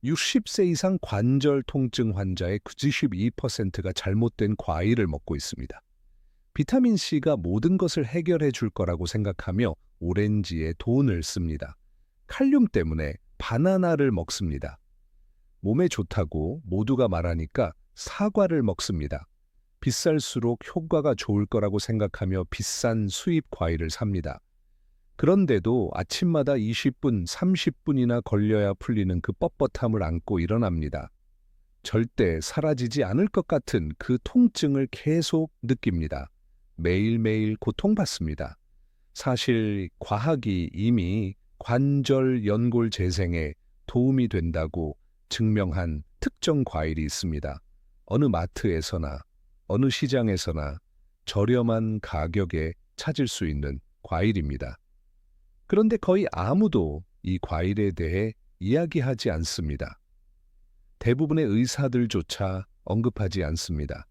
60세 이상 관절 통증 환자의 92%가 잘못된 과일을 먹고 있습니다. 비타민C가 모든 것을 해결해 줄 거라고 생각하며 오렌지에 돈을 씁니다. 칼륨 때문에 바나나를 먹습니다. 몸에 좋다고 모두가 말하니까 사과를 먹습니다. 비쌀수록 효과가 좋을 거라고 생각하며 비싼 수입 과일을 삽니다. 그런데도 아침마다 20분, 30분이나 걸려야 풀리는 그 뻣뻣함을 안고 일어납니다. 절대 사라지지 않을 것 같은 그 통증을 계속 느낍니다. 매일매일 고통받습니다. 사실 과학이 이미 관절 연골 재생에 도움이 된다고 증명한 특정 과일이 있습니다. 어느 마트에서나 어느 시장에서나 저렴한 가격에 찾을 수 있는 과일입니다. 그런데 거의 아무도 이 과일에 대해 이야기하지 않습니다. 대부분의 의사들조차 언급하지 않습니다.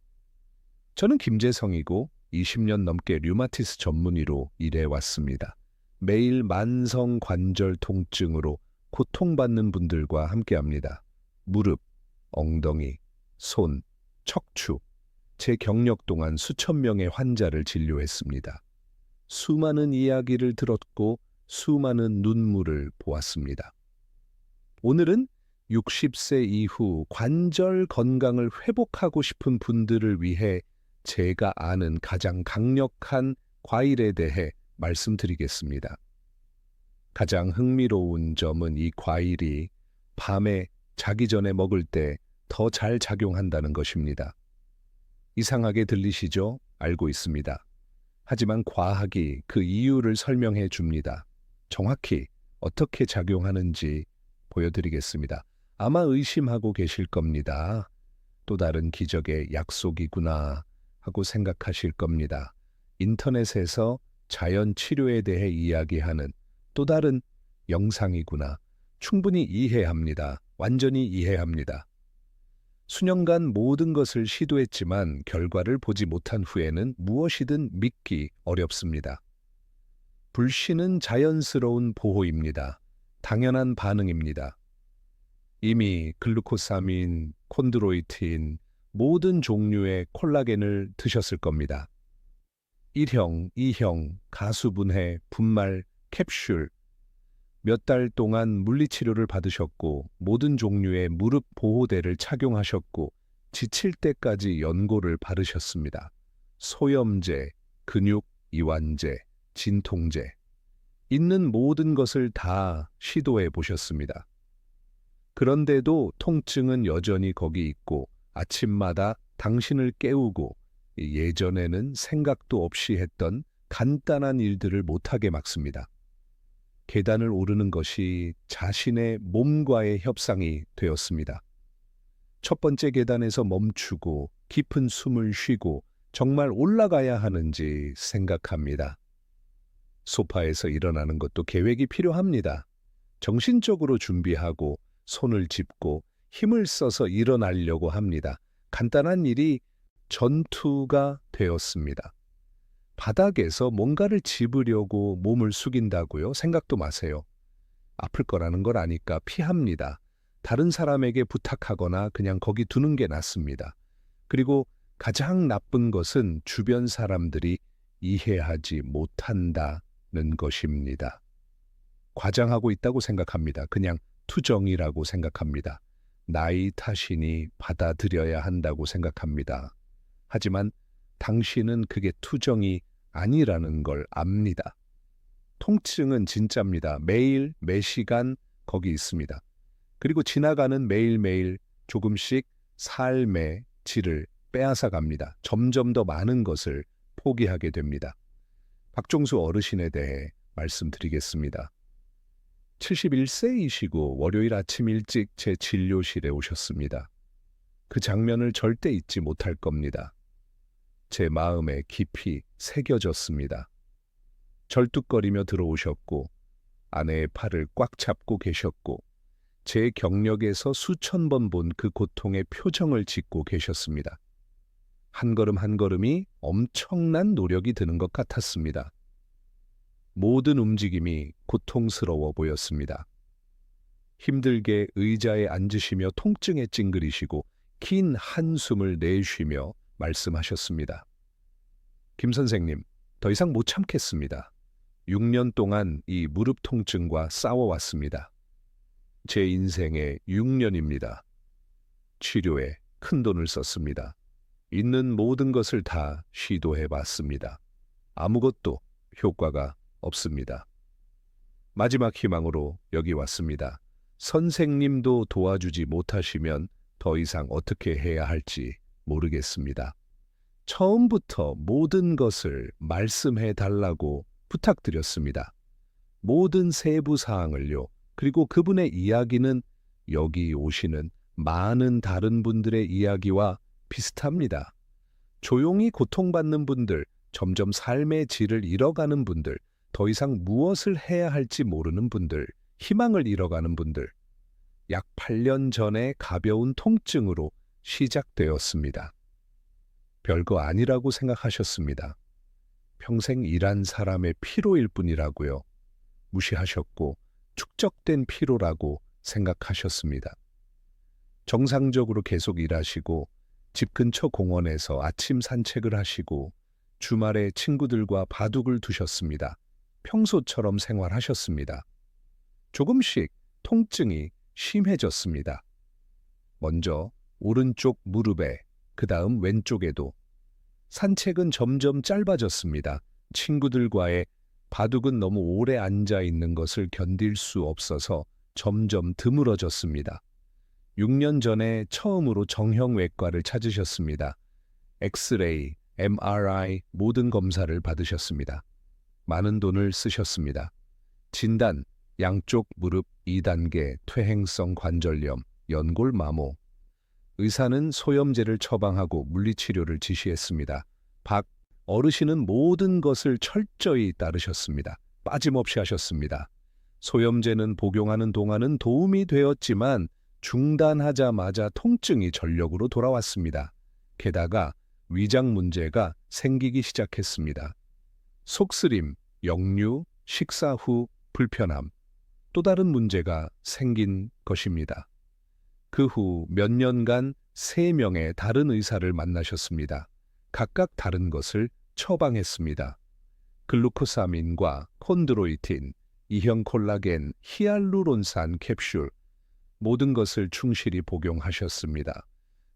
저는 김재성이고 20년 넘게 류마티스 전문의로 일해왔습니다. 매일 만성 관절 통증으로 고통받는 분들과 함께합니다. 무릎, 엉덩이, 손, 척추. 제 경력 동안 수천 명의 환자를 진료했습니다. 수많은 이야기를 들었고 수많은 눈물을 보았습니다. 오늘은 60세 이후 관절 건강을 회복하고 싶은 분들을 위해 제가 아는 가장 강력한 과일에 대해 말씀드리겠습니다. 가장 흥미로운 점은 이 과일이 밤에 자기 전에 먹을 때 더 잘 작용한다는 것입니다. 이상하게 들리시죠? 알고 있습니다. 하지만 과학이 그 이유를 설명해 줍니다. 정확히 어떻게 작용하는지 보여드리겠습니다. 아마 의심하고 계실 겁니다. 또 다른 기적의 약속이구나 하고 생각하실 겁니다. 인터넷에서 자연 치료에 대해 이야기하는 또 다른 영상이구나. 충분히 이해합니다. 완전히 이해합니다. 수년간 모든 것을 시도했지만 결과를 보지 못한 후에는 무엇이든 믿기 어렵습니다. 불신은 자연스러운 보호입니다. 당연한 반응입니다. 이미 글루코사민, 콘드로이틴, 모든 종류의 콜라겐을 드셨을 겁니다. 1형, 2형, 가수분해, 분말, 캡슐, 몇 달 동안 물리치료를 받으셨고 모든 종류의 무릎 보호대를 착용하셨고 지칠 때까지 연고를 바르셨습니다. 소염제, 근육 이완제, 진통제, 있는 모든 것을 다 시도해 보셨습니다. 그런데도 통증은 여전히 거기 있고 아침마다 당신을 깨우고 예전에는 생각도 없이 했던 간단한 일들을 못하게 막습니다. 계단을 오르는 것이 자신의 몸과의 협상이 되었습니다. 첫 번째 계단에서 멈추고 깊은 숨을 쉬고 정말 올라가야 하는지 생각합니다. 소파에서 일어나는 것도 계획이 필요합니다. 정신적으로 준비하고 손을 짚고 힘을 써서 일어나려고 합니다. 간단한 일이 전투가 되었습니다. 바닥에서 뭔가를 짚으려고 몸을 숙인다고요? 생각도 마세요. 아플 거라는 걸 아니까 피합니다. 다른 사람에게 부탁하거나 그냥 거기 두는 게 낫습니다. 그리고 가장 나쁜 것은 주변 사람들이 이해하지 못한다는 것입니다. 과장하고 있다고 생각합니다. 그냥 투정이라고 생각합니다. 나이 탓이니 받아들여야 한다고 생각합니다. 하지만 당신은 그게 투정이 아니라는 걸 압니다. 통증은 진짜입니다. 매일, 매시간 거기 있습니다. 그리고 지나가는 매일매일 조금씩 삶의 질을 빼앗아 갑니다. 점점 더 많은 것을 포기하게 됩니다. 박종수 어르신에 대해 말씀드리겠습니다. 71세이시고 월요일 아침 일찍 제 진료실에 오셨습니다. 그 장면을 절대 잊지 못할 겁니다. 제 마음에 깊이 새겨졌습니다. 절뚝거리며 들어오셨고 아내의 팔을 꽉 잡고 계셨고 제 경력에서 수천 번 본 그 고통의 표정을 짓고 계셨습니다. 한 걸음 한 걸음이 엄청난 노력이 드는 것 같았습니다. 모든 움직임이 고통스러워 보였습니다. 힘들게 의자에 앉으시며 통증에 찡그리시고 긴 한숨을 내쉬며 말씀하셨습니다. 김 선생님, 더 이상 못 참겠습니다. 6년 동안 이 무릎 통증과 싸워왔습니다. 제 인생의 6년입니다. 치료에 큰 돈을 썼습니다. 있는 모든 것을 다 시도해봤습니다. 아무것도 효과가 없습니다. 마지막 희망으로 여기 왔습니다. 선생님도 도와주지 못하시면 더 이상 어떻게 해야 할지 모르겠습니다. 처음부터 모든 것을 말씀해 달라고 부탁드렸습니다. 모든 세부 사항을요. 그리고 그분의 이야기는 여기 오시는 많은 다른 분들의 이야기와 비슷합니다. 조용히 고통받는 분들, 점점 삶의 질을 잃어가는 분들, 더 이상 무엇을 해야 할지 모르는 분들, 희망을 잃어가는 분들, 약 8년 전에 가벼운 통증으로 시작되었습니다. 별거 아니라고 생각하셨습니다. 평생 일한 사람의 피로일 뿐이라고요. 무시하셨고 축적된 피로라고 생각하셨습니다. 정상적으로 계속 일하시고 집 근처 공원에서 아침 산책을 하시고 주말에 친구들과 바둑을 두셨습니다. 평소처럼 생활하셨습니다. 조금씩 통증이 심해졌습니다. 먼저 오른쪽 무릎에, 그 다음 왼쪽에도. 산책은 점점 짧아졌습니다. 친구들과의 바둑은 너무 오래 앉아 있는 것을 견딜 수 없어서 점점 드물어졌습니다. 6년 전에 처음으로 정형외과를 찾으셨습니다. 엑스레이, MRI 모든 검사를 받으셨습니다. 많은 돈을 쓰셨습니다. 진단, 양쪽 무릎 2단계 퇴행성 관절염, 연골 마모. 의사는 소염제를 처방하고 물리치료를 지시했습니다. 박 어르신은 모든 것을 철저히 따르셨습니다. 빠짐없이 하셨습니다. 소염제는 복용하는 동안은 도움이 되었지만 중단하자마자 통증이 전력으로 돌아왔습니다. 게다가 위장 문제가 생기기 시작했습니다. 속쓰림, 역류, 식사 후 불편함, 또 다른 문제가 생긴 것입니다. 그 후 몇 년간 3명의 다른 의사를 만나셨습니다. 각각 다른 것을 처방했습니다. 글루코사민과 콘드로이틴, 이형 콜라겐, 히알루론산 캡슐, 모든 것을 충실히 복용하셨습니다.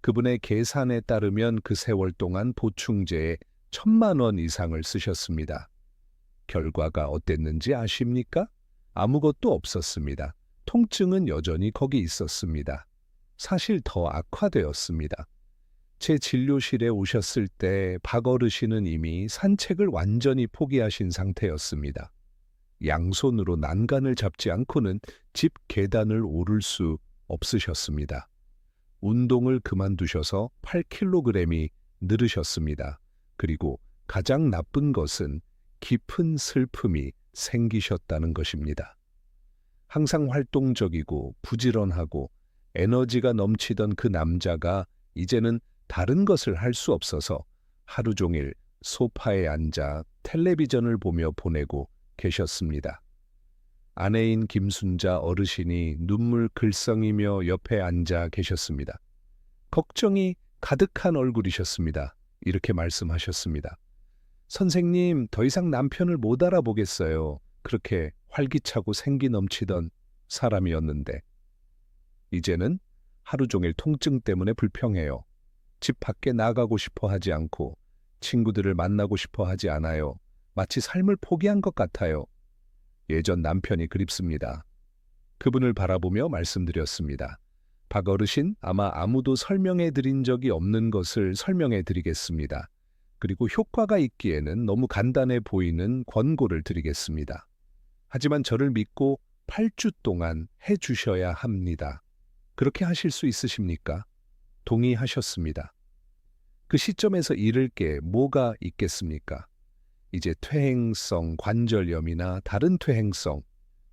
그분의 계산에 따르면 그 세월 동안 보충제에 1,000만 원 이상을 쓰셨습니다. 결과가 어땠는지 아십니까? 아무것도 없었습니다. 통증은 여전히 거기 있었습니다. 사실 더 악화되었습니다. 제 진료실에 오셨을 때 박 어르신은 이미 산책을 완전히 포기하신 상태였습니다. 양손으로 난간을 잡지 않고는 집 계단을 오를 수 없으셨습니다. 운동을 그만두셔서 8kg이 늘으셨습니다. 그리고 가장 나쁜 것은 깊은 슬픔이 생기셨다는 것입니다. 항상 활동적이고 부지런하고 에너지가 넘치던 그 남자가 이제는 다른 것을 할 수 없어서 하루 종일 소파에 앉아 텔레비전을 보며 보내고 계셨습니다. 아내인 김순자 어르신이 눈물 글썽이며 옆에 앉아 계셨습니다. 걱정이 가득한 얼굴이셨습니다. 이렇게 말씀하셨습니다. 선생님, 더 이상 남편을 못 알아보겠어요. 그렇게 활기차고 생기 넘치던 사람이었는데 이제는 하루 종일 통증 때문에 불평해요. 집 밖에 나가고 싶어 하지 않고 친구들을 만나고 싶어 하지 않아요. 마치 삶을 포기한 것 같아요. 예전 남편이 그립습니다. 그분을 바라보며 말씀드렸습니다. 박 어르신, 아마 아무도 설명해 드린 적이 없는 것을 설명해 드리겠습니다. 그리고 효과가 있기에는 너무 간단해 보이는 권고를 드리겠습니다. 하지만 저를 믿고 8주 동안 해 주셔야 합니다. 그렇게 하실 수 있으십니까? 동의하셨습니다. 그 시점에서 잃을 게 뭐가 있겠습니까? 이제 퇴행성 관절염이나 다른 퇴행성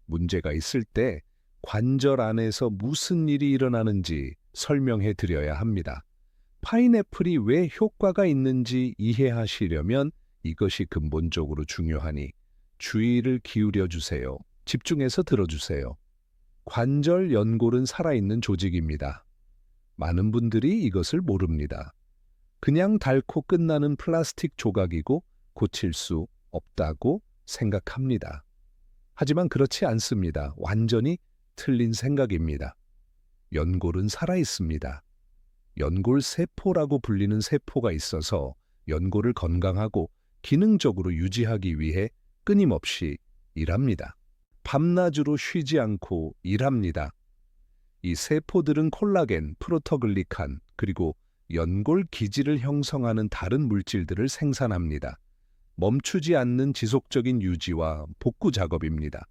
문제가 있을 때 관절 안에서 무슨 일이 일어나는지 설명해 드려야 합니다. 파인애플이 왜 효과가 있는지 이해하시려면 이것이 근본적으로 중요하니 주의를 기울여 주세요. 집중해서 들어주세요. 관절 연골은 살아있는 조직입니다. 많은 분들이 이것을 모릅니다. 그냥 닳고 끝나는 플라스틱 조각이고 고칠 수 없다고 생각합니다. 하지만 그렇지 않습니다. 완전히 틀린 생각입니다. 연골은 살아있습니다. 연골 세포라고 불리는 세포가 있어서 연골을 건강하고 기능적으로 유지하기 위해 끊임없이 일합니다. 밤낮으로 쉬지 않고 일합니다. 이 세포들은 콜라겐, 프로토글리칸, 그리고 연골 기질을 형성하는 다른 물질들을 생산합니다. 멈추지 않는 지속적인 유지와 복구 작업입니다.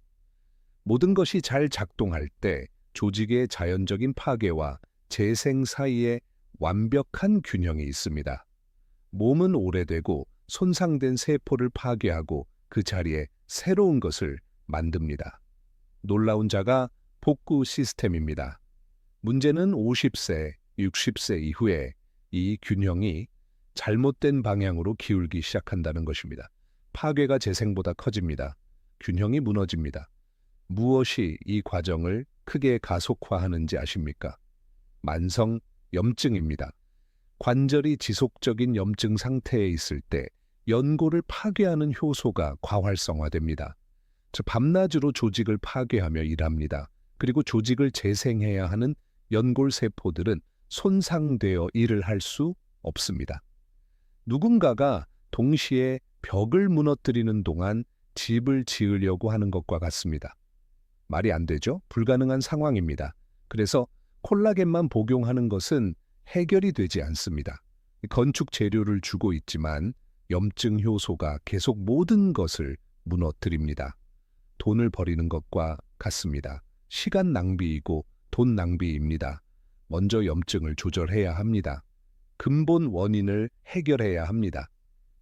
모든 것이 잘 작동할 때 조직의 자연적인 파괴와 재생 사이에 완벽한 균형이 있습니다. 몸은 오래되고 손상된 세포를 파괴하고 그 자리에 새로운 것을 만듭니다. 놀라운 자가 복구 시스템입니다. 문제는 50세, 60세 이후에 이 균형이 잘못된 방향으로 기울기 시작한다는 것입니다. 파괴가 재생보다 커집니다. 균형이 무너집니다. 무엇이 이 과정을 크게 가속화하는지 아십니까? 만성 염증입니다. 관절이 지속적인 염증 상태에 있을 때 연골을 파괴하는 효소가 과활성화됩니다. 즉 밤낮으로 조직을 파괴하며 일합니다. 그리고 조직을 재생해야 하는 연골 세포들은 손상되어 일을 할 수 없습니다. 누군가가 동시에 벽을 무너뜨리는 동안 집을 지으려고 하는 것과 같습니다. 말이 안 되죠? 불가능한 상황입니다. 그래서 콜라겐만 복용하는 것은 해결이 되지 않습니다. 건축 재료를 주고 있지만 염증 효소가 계속 모든 것을 무너뜨립니다. 돈을 버리는 것과 같습니다. 시간 낭비이고 돈 낭비입니다. 먼저 염증을 조절해야 합니다. 근본 원인을 해결해야 합니다.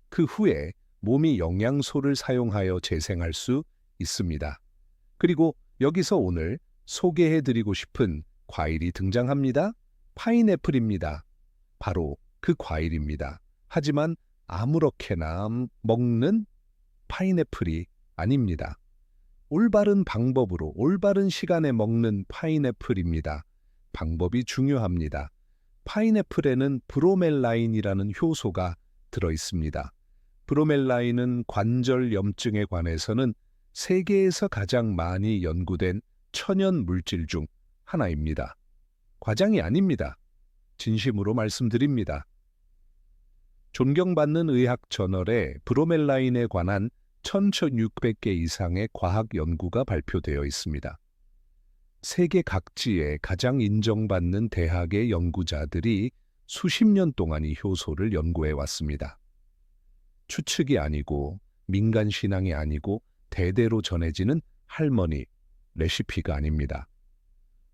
그 후에 몸이 영양소를 사용하여 재생할 수 있습니다. 그리고 여기서 오늘 소개해드리고 싶은 과일이 등장합니다. 파인애플입니다. 바로 그 과일입니다. 하지만 아무렇게나 먹는 파인애플이 아닙니다. 올바른 방법으로 올바른 시간에 먹는 파인애플입니다. 방법이 중요합니다. 파인애플에는 브로멜라인이라는 효소가 들어있습니다. 브로멜라인은 관절 염증에 관해서는 세계에서 가장 많이 연구된 천연 물질 중 하나입니다. 과장이 아닙니다. 진심으로 말씀드립니다. 존경받는 의학 저널에 브로멜라인에 관한 1600개 이상의 과학 연구가 발표되어 있습니다. 세계 각지의 가장 인정받는 대학의 연구자들이 수십 년 동안 이 효소를 연구해 왔습니다. 추측이 아니고 민간 신앙이 아니고 대대로 전해지는 할머니 레시피가 아닙니다.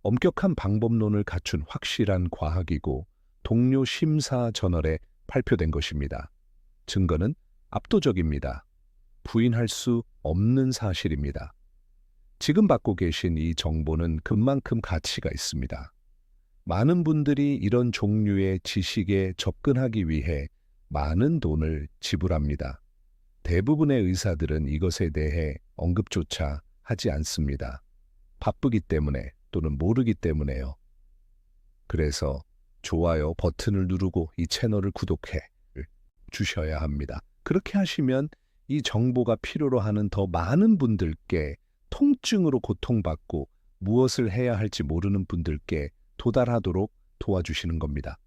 엄격한 방법론을 갖춘 확실한 과학이고 동료 심사 저널에 발표된 것입니다. 증거는 압도적입니다. 부인할 수 없는 사실입니다. 지금 받고 계신 이 정보는 그만큼 가치가 있습니다. 많은 분들이 이런 종류의 지식에 접근하기 위해 많은 돈을 지불합니다. 대부분의 의사들은 이것에 대해 언급조차 하지 않습니다. 바쁘기 때문에 또는 모르기 때문에요. 그래서 좋아요 버튼을 누르고 이 채널을 구독해 주셔야 합니다. 그렇게 하시면 이 정보가 필요로 하는 더 많은 분들께 통증으로 고통받고 무엇을 해야 할지 모르는 분들께 도달하도록 도와주시는 겁니다.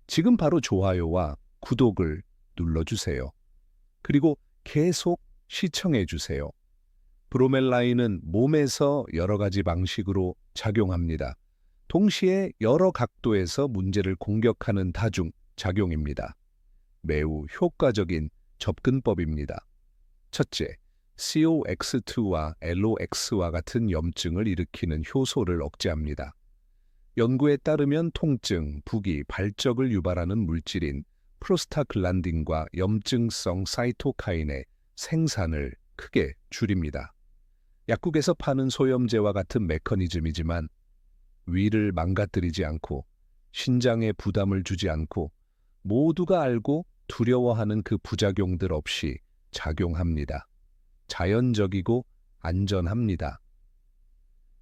지금 바로 좋아요와 구독을 눌러주세요. 그리고 계속 시청해 주세요. 브로멜라인은 몸에서 여러 가지 방식으로 작용합니다. 동시에 여러 각도에서 문제를 공격하는 다중 작용입니다. 매우 효과적인 접근법입니다. 첫째, COX2와 LOX와 같은 염증을 일으키는 효소를 억제합니다. 연구에 따르면 통증, 부기, 발적을 유발하는 물질인 프로스타글란딘과 염증성 사이토카인의 생산을 크게 줄입니다. 약국에서 파는 소염제와 같은 메커니즘이지만 위를 망가뜨리지 않고 신장에 부담을 주지 않고 모두가 알고 두려워하는 그 부작용들 없이 작용합니다. 자연적이고 안전합니다.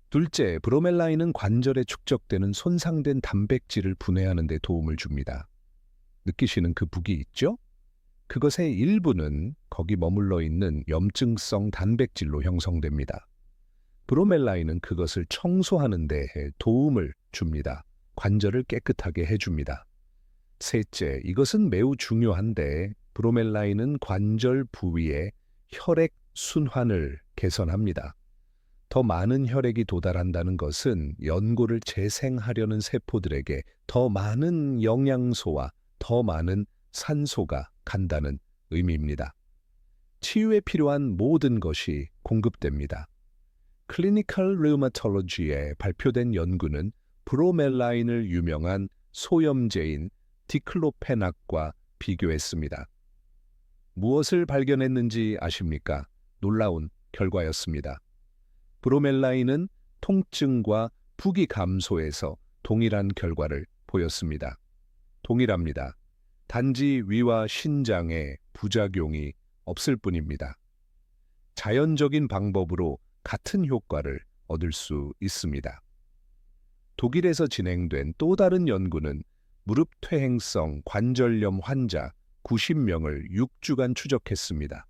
둘째, 브로멜라인은 관절에 축적되는 손상된 단백질을 분해하는 데 도움을 줍니다. 느끼시는 그 부기 있죠? 그것의 일부는 거기 머물러 있는 염증성 단백질로 형성됩니다. 브로멜라인은 그것을 청소하는 데 도움을 줍니다. 관절을 깨끗하게 해줍니다. 셋째, 이것은 매우 중요한데 브로멜라인은 관절 부위의 혈액 순환을 개선합니다. 더 많은 혈액이 도달한다는 것은 연골을 재생하려는 세포들에게 더 많은 영양소와 더 많은 산소가 간다는 의미입니다. 치유에 필요한 모든 것이 공급됩니다. 클리니컬 류마톨로지에 발표된 연구는 브로멜라인을 유명한 소염제인 디클로페낙과 비교했습니다. 무엇을 발견했는지 아십니까? 놀라운 결과였습니다. 브로멜라인은 통증과 부기 감소에서 동일한 결과를 보였습니다. 동일합니다. 단지 위와 신장에 부작용이 없을 뿐입니다. 자연적인 방법으로 같은 효과를 얻을 수 있습니다. 독일에서 진행된 또 다른 연구는 무릎 퇴행성 관절염 환자 90명을 6주간 추적했습니다.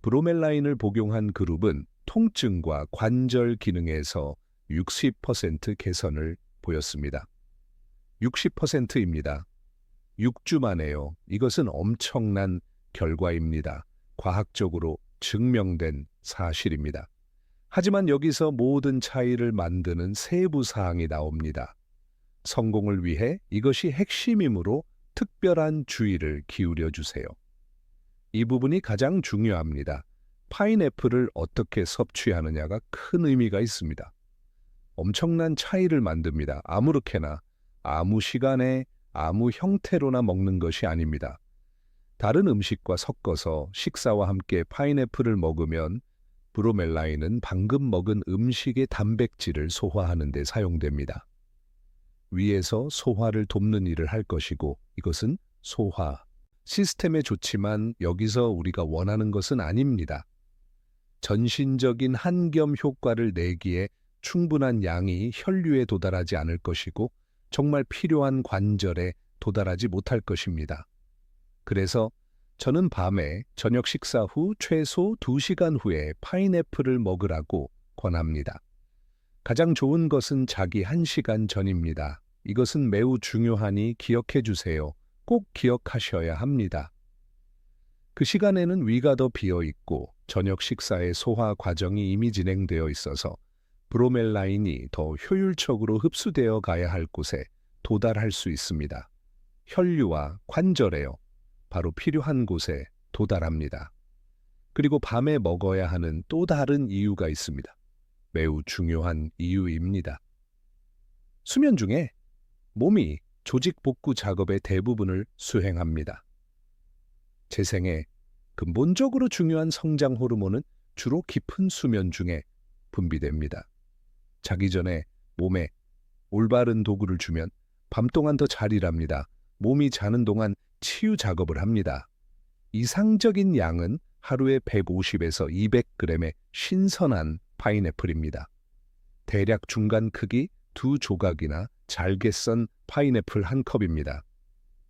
브로멜라인을 복용한 그룹은 통증과 관절 기능에서 60% 개선을 보였습니다. 60%입니다. 6주 만에요. 이것은 엄청난 결과입니다. 과학적으로 증명된 사실입니다. 하지만 여기서 모든 차이를 만드는 세부 사항이 나옵니다. 성공을 위해 이것이 핵심이므로 특별한 주의를 기울여 주세요. 이 부분이 가장 중요합니다. 파인애플을 어떻게 섭취하느냐가 큰 의미가 있습니다. 엄청난 차이를 만듭니다. 아무렇게나, 아무 시간에, 아무 형태로나 먹는 것이 아닙니다. 다른 음식과 섞어서 식사와 함께 파인애플을 먹으면 브로멜라인은 방금 먹은 음식의 단백질을 소화하는 데 사용됩니다. 위에서 소화를 돕는 일을 할 것이고 이것은 소화 시스템에 좋지만 여기서 우리가 원하는 것은 아닙니다. 전신적인 한겸 효과를 내기에 충분한 양이 혈류에 도달하지 않을 것이고 정말 필요한 관절에 도달하지 못할 것입니다. 그래서 저는 밤에 저녁 식사 후 최소 2시간 후에 파인애플을 먹으라고 권합니다. 가장 좋은 것은 자기 1시간 전입니다. 이것은 매우 중요하니 기억해 주세요. 꼭 기억하셔야 합니다. 그 시간에는 위가 더 비어 있고 저녁 식사의 소화 과정이 이미 진행되어 있어서 브로멜라인이 더 효율적으로 흡수되어 가야 할 곳에 도달할 수 있습니다. 혈류와 관절에요. 바로 필요한 곳에 도달합니다. 그리고 밤에 먹어야 하는 또 다른 이유가 있습니다. 매우 중요한 이유입니다. 수면 중에 몸이 조직 복구 작업의 대부분을 수행합니다. 재생에 근본적으로 중요한 성장 호르몬은 주로 깊은 수면 중에 분비됩니다. 자기 전에 몸에 올바른 도구를 주면 밤 동안 더 잘 일합니다. 몸이 자는 동안 치유 작업을 합니다. 이상적인 양은 하루에 150에서 200g의 신선한 파인애플입니다. 대략 중간 크기 2조각이나 잘게 썬 파인애플 1컵입니다.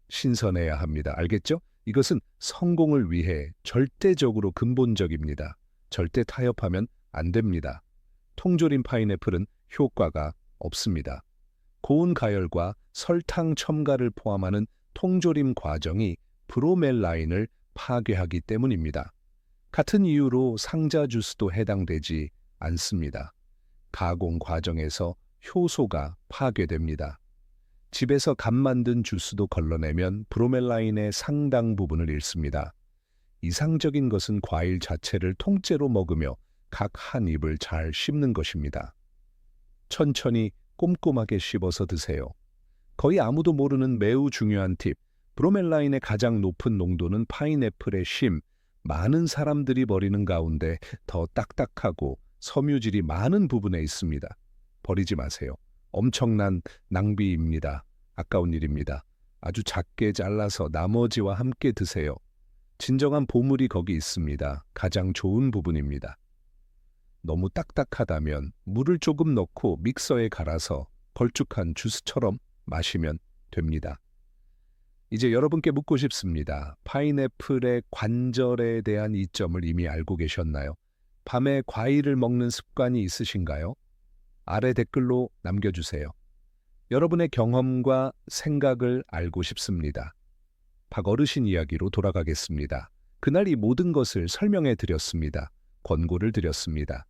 신선해야 합니다. 알겠죠? 이것은 성공을 위해 절대적으로 근본적입니다. 절대 타협하면 안 됩니다. 통조림 파인애플은 효과가 없습니다. 고운 가열과 설탕 첨가를 포함하는 통조림 과정이 브로멜라인을 파괴하기 때문입니다. 같은 이유로 상자 주스도 해당되지 않습니다. 가공 과정에서 효소가 파괴됩니다. 집에서 갓 만든 주스도 걸러내면 브로멜라인의 상당 부분을 잃습니다. 이상적인 것은 과일 자체를 통째로 먹으며 각 한 입을 잘 씹는 것입니다. 천천히 꼼꼼하게 씹어서 드세요. 거의 아무도 모르는 매우 중요한 팁. 브로멜라인의 가장 높은 농도는 파인애플의 심, 많은 사람들이 버리는 가운데 더 딱딱하고 섬유질이 많은 부분에 있습니다. 버리지 마세요. 엄청난 낭비입니다. 아까운 일입니다. 아주 작게 잘라서 나머지와 함께 드세요. 진정한 보물이 거기 있습니다. 가장 좋은 부분입니다. 너무 딱딱하다면 물을 조금 넣고 믹서에 갈아서 걸쭉한 주스처럼 마시면 됩니다. 이제 여러분께 묻고 싶습니다. 파인애플의 관절에 대한 이점을 이미 알고 계셨나요? 밤에 과일을 먹는 습관이 있으신가요? 아래 댓글로 남겨주세요. 여러분의 경험과 생각을 알고 싶습니다. 박 어르신 이야기로 돌아가겠습니다. 그날 이 모든 것을 설명해 드렸습니다. 권고를 드렸습니다.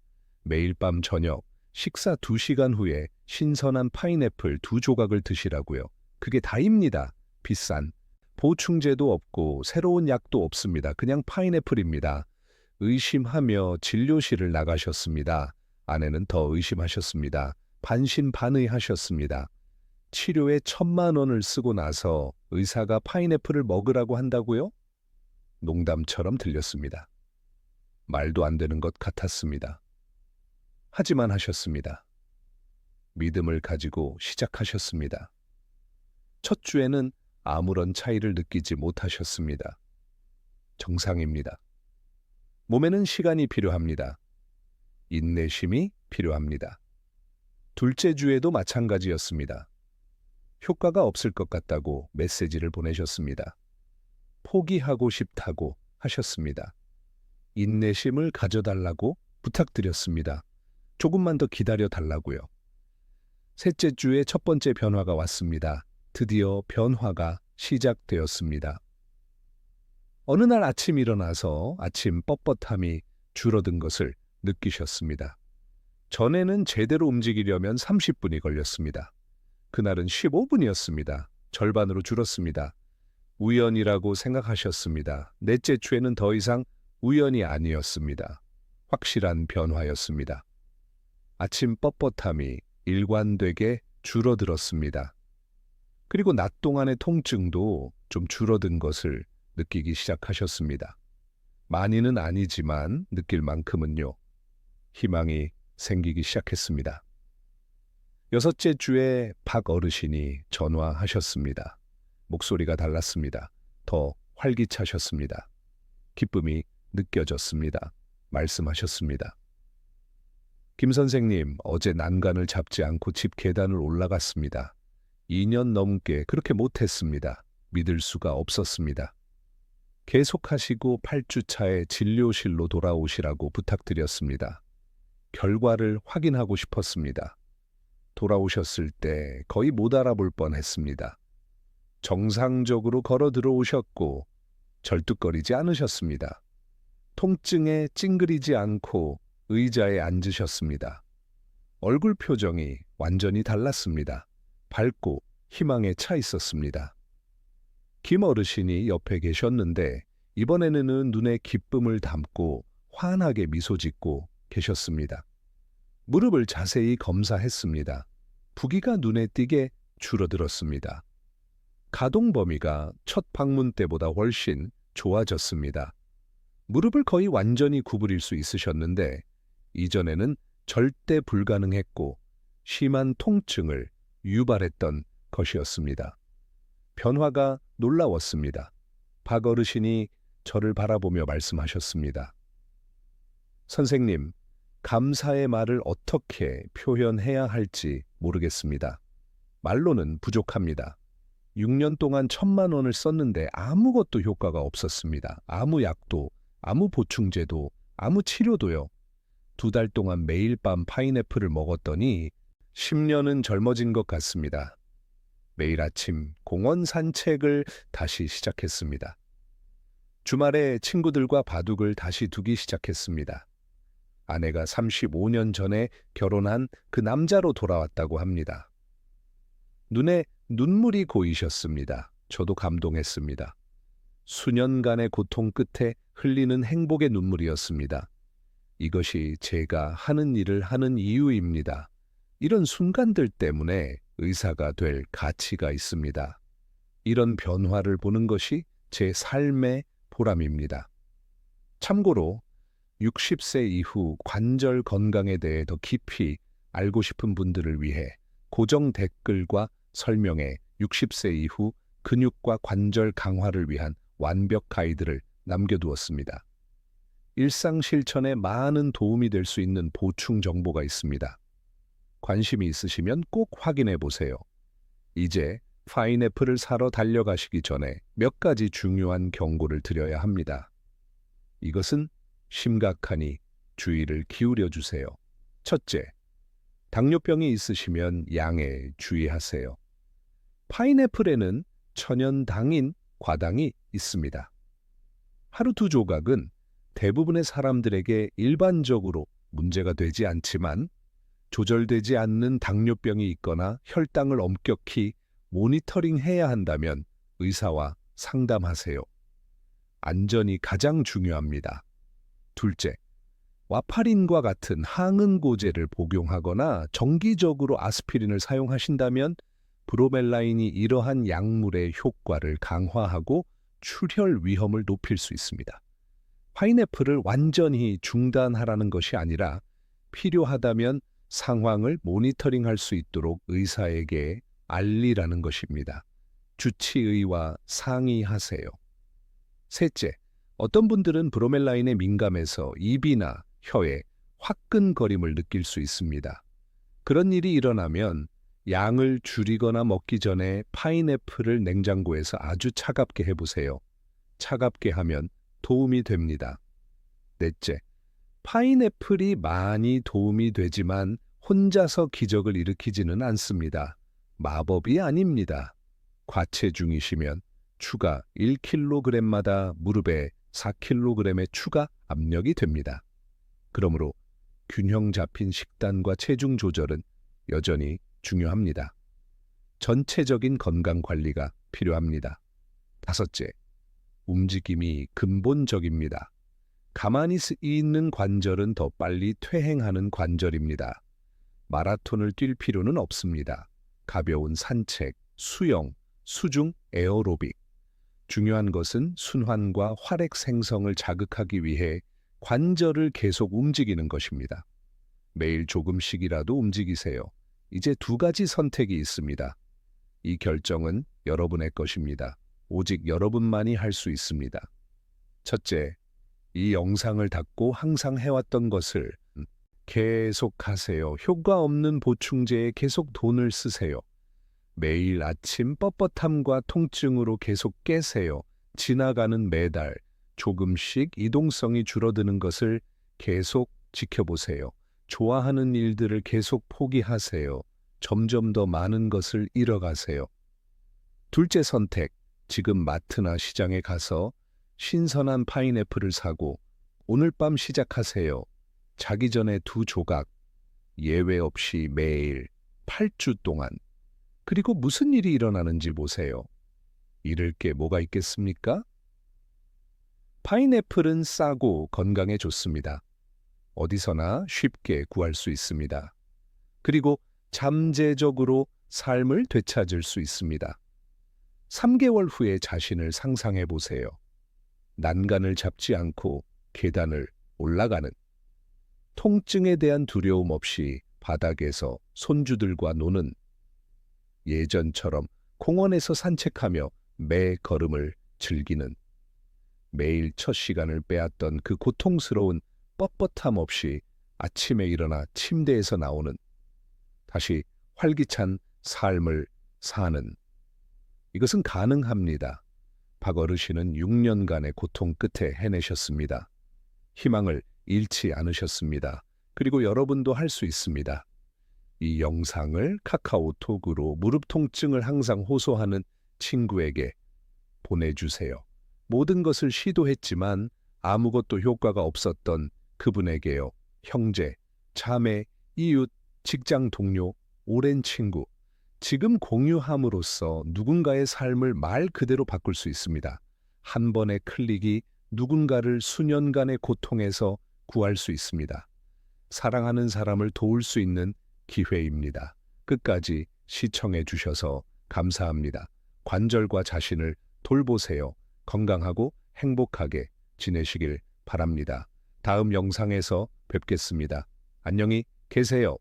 매일 밤 저녁 식사 2시간 후에 신선한 파인애플 2조각을 드시라고요. 그게 다입니다. 비싼 보충제도 없고 새로운 약도 없습니다. 그냥 파인애플입니다. 의심하며 진료실을 나가셨습니다. 아내는 더 의심하셨습니다. 반신반의하셨습니다. 치료에 1,000만 원을 쓰고 나서 의사가 파인애플을 먹으라고 한다고요? 농담처럼 들렸습니다. 말도 안 되는 것 같았습니다. 하지만 하셨습니다. 믿음을 가지고 시작하셨습니다. 첫 주에는 아무런 차이를 느끼지 못하셨습니다. 정상입니다. 몸에는 시간이 필요합니다. 인내심이 필요합니다. 둘째 주에도 마찬가지였습니다. 효과가 없을 것 같다고 메시지를 보내셨습니다. 포기하고 싶다고 하셨습니다. 인내심을 가져달라고 부탁드렸습니다. 조금만 더 기다려 달라고요. 셋째 주에 첫 번째 변화가 왔습니다. 드디어 변화가 시작되었습니다. 어느 날 아침 일어나서 아침 뻣뻣함이 줄어든 것을 느끼셨습니다. 전에는 제대로 움직이려면 30분이 걸렸습니다. 그날은 15분이었습니다. 절반으로 줄었습니다. 우연이라고 생각하셨습니다. 넷째 주에는 더 이상 우연이 아니었습니다. 확실한 변화였습니다. 아침 뻣뻣함이 일관되게 줄어들었습니다. 그리고 낮 동안의 통증도 좀 줄어든 것을 느끼기 시작하셨습니다. 많이는 아니지만 느낄 만큼은요. 희망이 생기기 시작했습니다. 여섯째 주에 박 어르신이 전화하셨습니다. 목소리가 달랐습니다. 더 활기차셨습니다. 기쁨이 느껴졌습니다. 말씀하셨습니다. 김 선생님, 어제 난간을 잡지 않고 집 계단을 올라갔습니다. 2년 넘게 그렇게 못했습니다. 믿을 수가 없었습니다. 계속하시고 8주차에 진료실로 돌아오시라고 부탁드렸습니다. 결과를 확인하고 싶었습니다. 돌아오셨을 때 거의 못 알아볼 뻔했습니다. 정상적으로 걸어 들어오셨고 절뚝거리지 않으셨습니다. 통증에 찡그리지 않고 의자에 앉으셨습니다. 얼굴 표정이 완전히 달랐습니다. 밝고 희망에 차 있었습니다. 김 어르신이 옆에 계셨는데 이번에는 눈에 기쁨을 담고 환하게 미소 짓고 계셨습니다. 무릎을 자세히 검사했습니다. 부기가 눈에 띄게 줄어들었습니다. 가동 범위가 첫 방문 때보다 훨씬 좋아졌습니다. 무릎을 거의 완전히 구부릴 수 있으셨는데 이전에는 절대 불가능했고 심한 통증을 유발했던 것이었습니다. 변화가 놀라웠습니다. 박 어르신이 저를 바라보며 말씀하셨습니다. 선생님, 감사의 말을 어떻게 표현해야 할지 모르겠습니다. 말로는 부족합니다. 6년 동안 1,000만 원을 썼는데 아무것도 효과가 없었습니다. 아무 약도, 아무 보충제도, 아무 치료도요. 2달 동안 매일 밤 파인애플을 먹었더니 10년은 젊어진 것 같습니다. 매일 아침 공원 산책을 다시 시작했습니다. 주말에 친구들과 바둑을 다시 두기 시작했습니다. 아내가 35년 전에 결혼한 그 남자로 돌아왔다고 합니다. 눈에 눈물이 고이셨습니다. 저도 감동했습니다. 수년간의 고통 끝에 흘리는 행복의 눈물이었습니다. 이것이 제가 하는 일을 하는 이유입니다. 이런 순간들 때문에 의사가 될 가치가 있습니다. 이런 변화를 보는 것이 제 삶의 보람입니다. 참고로 60세 이후 관절 건강에 대해 더 깊이 알고 싶은 분들을 위해 고정 댓글과 설명에 60세 이후 근육과 관절 강화를 위한 완벽 가이드를 남겨두었습니다. 일상 실천에 많은 도움이 될 수 있는 보충 정보가 있습니다. 관심이 있으시면 꼭 확인해 보세요. 이제 파인애플을 사러 달려가시기 전에 몇 가지 중요한 경고를 드려야 합니다. 이것은 심각하니 주의를 기울여 주세요. 첫째, 당뇨병이 있으시면 양에 주의하세요. 파인애플에는 천연당인 과당이 있습니다. 하루 두 조각은 대부분의 사람들에게 일반적으로 문제가 되지 않지만 조절되지 않는 당뇨병이 있거나 혈당을 엄격히 모니터링해야 한다면 의사와 상담하세요. 안전이 가장 중요합니다. 둘째, 와파린과 같은 항응고제를 복용하거나 정기적으로 아스피린을 사용하신다면 브로멜라인이 이러한 약물의 효과를 강화하고 출혈 위험을 높일 수 있습니다. 파인애플을 완전히 중단하라는 것이 아니라 필요하다면 상황을 모니터링할 수 있도록 의사에게 알리라는 것입니다. 주치의와 상의하세요. 셋째, 어떤 분들은 브로멜라인에 민감해서 입이나 혀에 화끈거림을 느낄 수 있습니다. 그런 일이 일어나면 양을 줄이거나 먹기 전에 파인애플을 냉장고에서 아주 차갑게 해보세요. 차갑게 하면 도움이 됩니다. 넷째, 파인애플이 많이 도움이 되지만 혼자서 기적을 일으키지는 않습니다. 마법이 아닙니다. 과체중이시면 추가 1kg마다 무릎에 4kg의 추가 압력이 됩니다. 그러므로 균형 잡힌 식단과 체중 조절은 여전히 중요합니다. 전체적인 건강 관리가 필요합니다. 다섯째, 움직임이 근본적입니다. 가만히 있는 관절은 더 빨리 퇴행하는 관절입니다. 마라톤을 뛸 필요는 없습니다. 가벼운 산책, 수영, 수중 에어로빅. 중요한 것은 순환과 활액 생성을 자극하기 위해 관절을 계속 움직이는 것입니다. 매일 조금씩이라도 움직이세요. 이제 두 가지 선택이 있습니다. 이 결정은 여러분의 것입니다. 오직 여러분만이 할 수 있습니다. 첫째, 이 영상을 닫고 항상 해왔던 것을 계속하세요. 효과 없는 보충제에 계속 돈을 쓰세요. 매일 아침 뻣뻣함과 통증으로 계속 깨세요. 지나가는 매달 조금씩 이동성이 줄어드는 것을 계속 지켜보세요. 좋아하는 일들을 계속 포기하세요. 점점 더 많은 것을 잃어가세요. 둘째 선택, 지금 마트나 시장에 가서 신선한 파인애플을 사고 오늘 밤 시작하세요. 자기 전에 두 조각, 예외 없이 매일 8주 동안. 그리고 무슨 일이 일어나는지 보세요. 잃을 게 뭐가 있겠습니까? 파인애플은 싸고 건강에 좋습니다. 어디서나 쉽게 구할 수 있습니다. 그리고 잠재적으로 삶을 되찾을 수 있습니다. 3개월 후에 자신을 상상해 보세요. 난간을 잡지 않고 계단을 올라가는, 통증에 대한 두려움 없이 바닥에서 손주들과 노는, 예전처럼 공원에서 산책하며 매 걸음을 즐기는, 매일 첫 시간을 빼앗던 그 고통스러운 뻣뻣함 없이 아침에 일어나 침대에서 나오는, 다시 활기찬 삶을 사는, 이것은 가능합니다. 박 어르신은 6년간의 고통 끝에 해내셨습니다. 희망을 잃지 않으셨습니다. 그리고 여러분도 할 수 있습니다. 이 영상을 카카오톡으로 무릎 통증을 항상 호소하는 친구에게 보내주세요. 모든 것을 시도했지만 아무것도 효과가 없었던 그분에게요. 형제, 자매, 이웃, 직장 동료, 오랜 친구. 지금 공유함으로써 누군가의 삶을 말 그대로 바꿀 수 있습니다. 한 번의 클릭이 누군가를 수년간의 고통에서 구할 수 있습니다. 사랑하는 사람을 도울 수 있는 기회입니다. 끝까지 시청해 주셔서 감사합니다. 관절과 자신을 돌보세요. 건강하고 행복하게 지내시길 바랍니다. 다음 영상에서 뵙겠습니다. 안녕히 계세요.